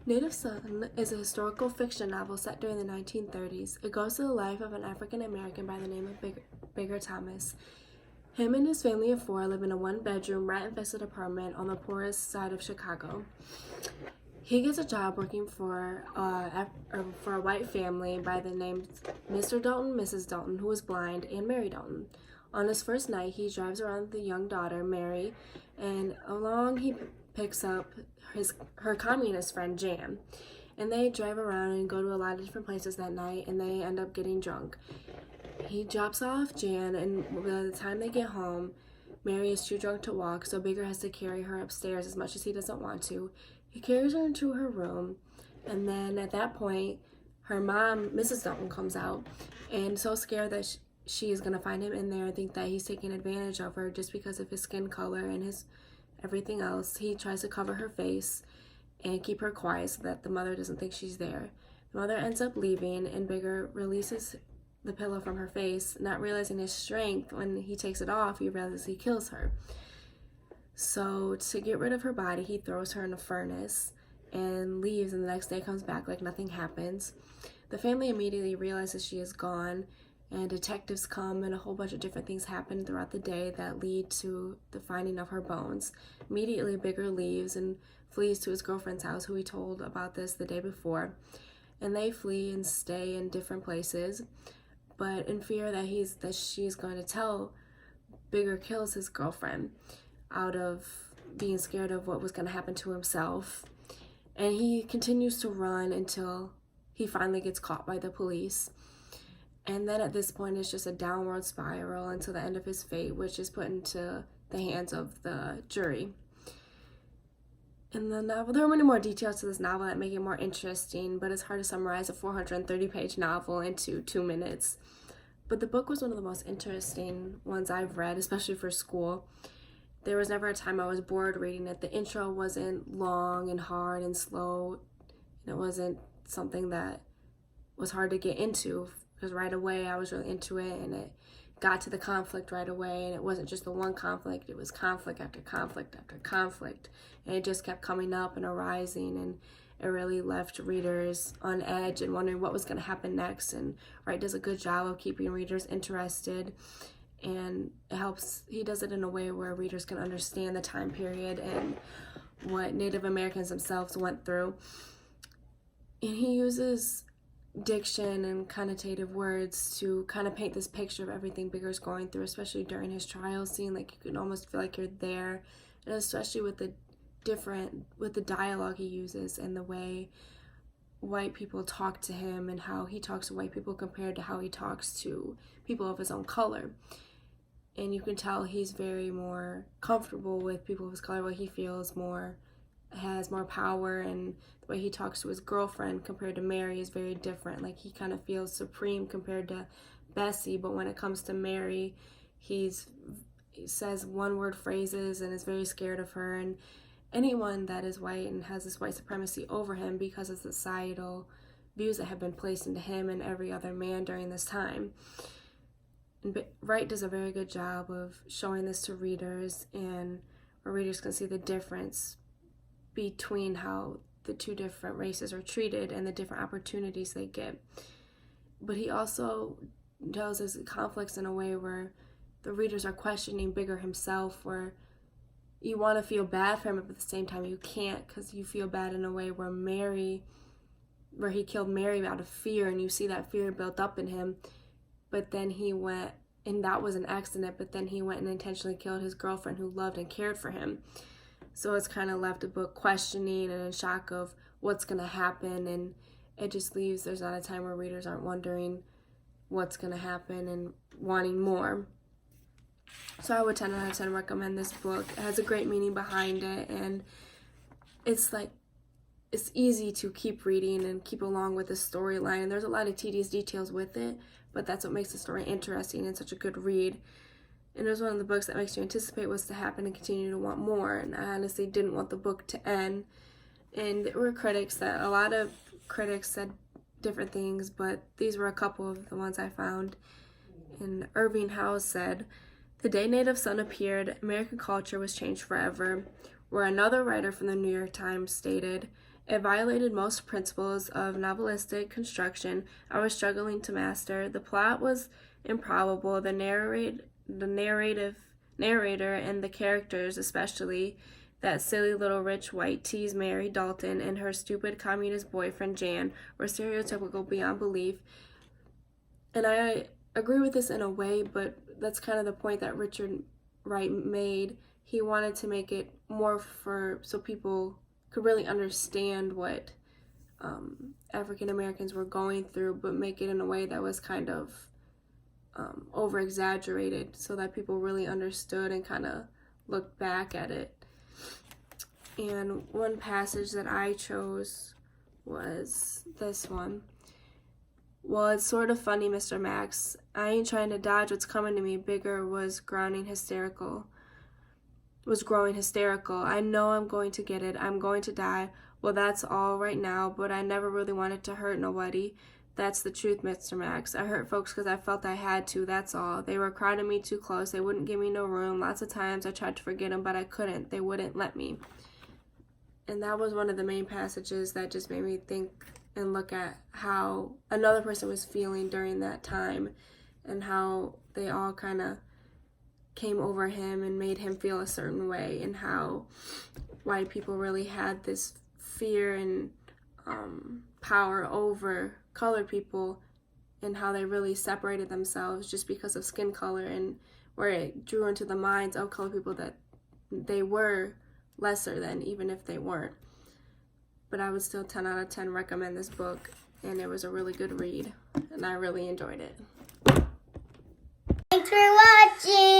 Native Son is a historical fiction novel set during the 1930s. It goes to the life of an African American by the name of Bigger Thomas. Him and his family of four live in a one-bedroom, rat-infested apartment on the poorest side of Chicago. He gets a job working for a white family by the name Mr. Dalton, Mrs. Dalton, who is blind, and Mary Dalton. On his first night, he drives around the young daughter, Mary, and along he picks up her communist friend, Jan. And they drive around and go to a lot of different places that night, and they end up getting drunk. He drops off Jan, and by the time they get home, Mary is too drunk to walk, so Bigger has to carry her upstairs as much as he doesn't want to. He carries her into her room, and then at that point, her mom, Mrs. Dalton, comes out, and so scared that she is going to find him in there, think that he's taking advantage of her just because of his skin color and his everything else. He tries to cover her face and keep her quiet so that the mother doesn't think she's there. The mother ends up leaving, and Bigger releases the pillow from her face, not realizing his strength. When he takes it off, he realizes he kills her. So to get rid of her body, he throws her in a furnace and leaves, and the next day comes back like nothing happens. The family immediately realizes she is gone, and detectives come, and a whole bunch of different things happen throughout the day that lead to the finding of her bones. Immediately, Bigger leaves and flees to his girlfriend's house, who he told about this the day before. And they flee and stay in different places, but in fear that she's going to tell, Bigger kills his girlfriend out of being scared of what was going to happen to himself. And he continues to run until he finally gets caught by the police. And then at this point, it's just a downward spiral until the end of his fate, which is put into the hands of the jury. In the novel, there are many more details to this novel that make it more interesting, but it's hard to summarize a 430-page novel into 2 minutes. But the book was one of the most interesting ones I've read, especially for school. There was never a time I was bored reading it. The intro wasn't long and hard and slow. It wasn't something that was hard to get into, because right away I was really into it, and it got to the conflict right away, and it wasn't just the one conflict, it was conflict after conflict after conflict, and it just kept coming up and arising, and it really left readers on edge and wondering what was going to happen next. And Wright does a good job of keeping readers interested, and he does it in a way where readers can understand the time period and what Native Americans themselves went through. And he uses diction and connotative words to kind of paint this picture of everything Bigger's going through, especially during his trial scene. Like, you can almost feel like you're there, and especially with the dialogue he uses and the way white people talk to him and how he talks to white people compared to how he talks to people of his own color. And you can tell he's very more comfortable with people of his color, what he feels has more power, and the way he talks to his girlfriend compared to Mary is very different. Like, he kind of feels supreme compared to Bessie, but when it comes to Mary, he says one-word phrases and is very scared of her, and anyone that is white and has this white supremacy over him because of societal views that have been placed into him and every other man during this time. And Wright does a very good job of showing this to readers, and where readers can see the difference between how the two different races are treated and the different opportunities they get. But he also tells his conflicts in a way where the readers are questioning Bigger himself, where you want to feel bad for him, but at the same time you can't, because you feel bad in a way where he killed Mary out of fear, and you see that fear built up in him. But then he went, and that was an accident, but then he went and intentionally killed his girlfriend who loved and cared for him. So it's kind of left the book questioning and in shock of what's going to happen, and it just leaves, there's not a time where readers aren't wondering what's going to happen and wanting more. So I would 10 out of 10 recommend this book. It has a great meaning behind it, and it's easy to keep reading and keep along with the storyline. And there's a lot of tedious details with it, but that's what makes the story interesting and such a good read. And it was one of the books that makes you anticipate what's to happen and continue to want more. And I honestly didn't want the book to end. And there were a lot of critics said different things, but these were a couple of the ones I found. And Irving Howe said, "The day Native Son appeared, American culture was changed forever," where another writer from the New York Times stated, It violated most principles of novelistic construction I was struggling to master. The plot was improbable. The narrator and the characters, especially that silly little rich white tease Mary Dalton and her stupid communist boyfriend Jan, were stereotypical beyond belief. And I agree with this in a way, but that's kind of the point that Richard Wright made. He wanted to make it more so people could really understand what African Americans were going through, but make it in a way that was kind of over exaggerated so that people really understood and kind of looked back at it. And one passage that I chose was this one. Well, it's sort of funny, Mr. Max. I ain't trying to dodge what's coming to me. Bigger was growing hysterical. I know I'm going to get it. I'm going to die. Well, that's all right now, but I never really wanted to hurt nobody. That's the truth, Mr. Max. I hurt folks because I felt I had to, that's all. They were crowding me too close. They wouldn't give me no room. Lots of times I tried to forget them, but I couldn't. They wouldn't let me. And that was one of the main passages that just made me think and look at how another person was feeling during that time and how they all kind of came over him and made him feel a certain way, and how white people really had this fear and power over colored people, and how they really separated themselves just because of skin color, and where it drew into the minds of colored people that they were lesser than, even if they weren't. But I would still 10 out of 10 recommend this book, and it was a really good read, and I really enjoyed it. Thanks for watching!